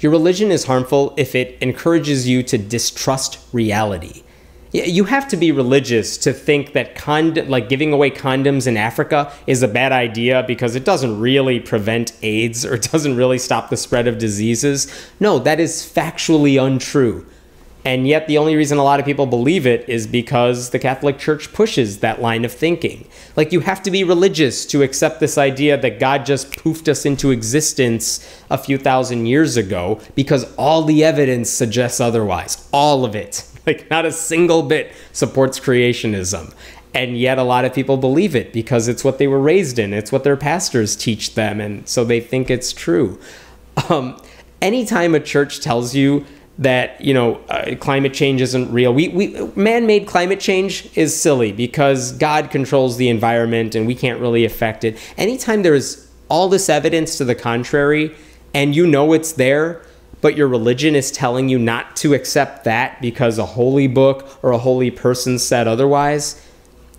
Your religion is harmful if it encourages you to distrust reality. You have to be religious to think that like giving away condoms in Africa is a bad idea because it doesn't really prevent AIDS or it doesn't really stop the spread of diseases. No, that is factually untrue. And yet the only reason a lot of people believe it is because the Catholic Church pushes that line of thinking. Like, you have to be religious to accept this idea that God just poofed us into existence a few thousand years ago because all the evidence suggests otherwise. All of it. Like, not a single bit supports creationism. And yet a lot of people believe it because it's what they were raised in. It's what their pastors teach them. And so they think it's true. Anytime a church tells you that, climate change isn't real. Man-made climate change is silly because God controls the environment and we can't really affect it. Anytime there's all this evidence to the contrary and it's there, but your religion is telling you not to accept that because a holy book or a holy person said otherwise,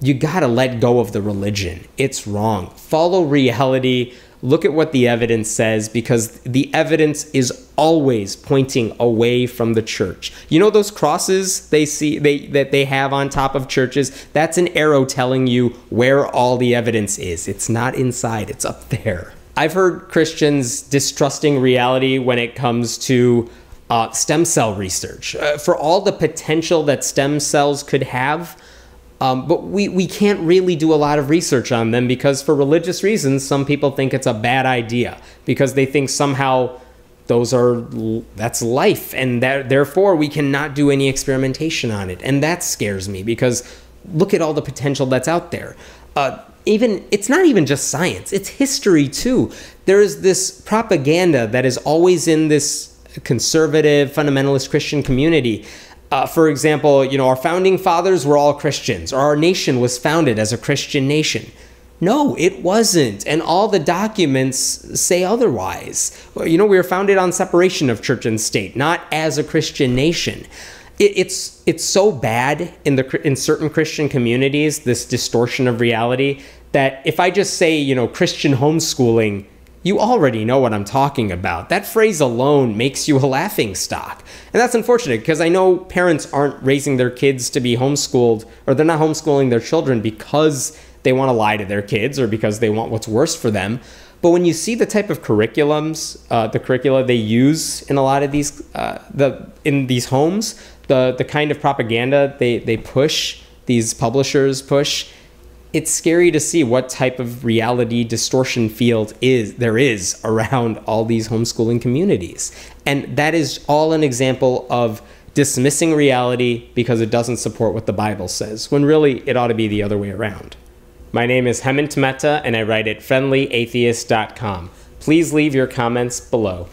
you gotta let go of the religion. It's wrong. Follow reality. Look at what the evidence says, because the evidence is always pointing away from the church. Those crosses that they have on top of churches? That's an arrow telling you where all the evidence is. It's not inside, it's up there. I've heard Christians distrusting reality when it comes to stem cell research. For all the potential that stem cells could have, but we can't really do a lot of research on them because for religious reasons, some people think it's a bad idea because they think somehow that's life and therefore we cannot do any experimentation on it. And that scares me because look at all the potential that's out there. It's not even just science, it's history too. There is this propaganda that is always in this conservative, fundamentalist Christian community. For example, our founding fathers were all Christians, or our nation was founded as a Christian nation. No, it wasn't. And all the documents say otherwise. We were founded on separation of church and state, not as a Christian nation. It's so bad in certain Christian communities, this distortion of reality, that if I just say, Christian homeschooling, you already know what I'm talking about. That phrase alone makes you a laughingstock. And that's unfortunate because I know parents aren't raising their kids to be homeschooled, or they're not homeschooling their children because they want to lie to their kids or because they want what's worst for them. But when you see the type of curriculums, the curricula they use in a lot of these, in these homes, the kind of propaganda they push, these publishers push, it's scary to see what type of reality distortion field there is around all these homeschooling communities. And that is all an example of dismissing reality because it doesn't support what the Bible says, when really it ought to be the other way around. My name is Hemant Mehta and I write at friendlyatheist.com. Please leave your comments below.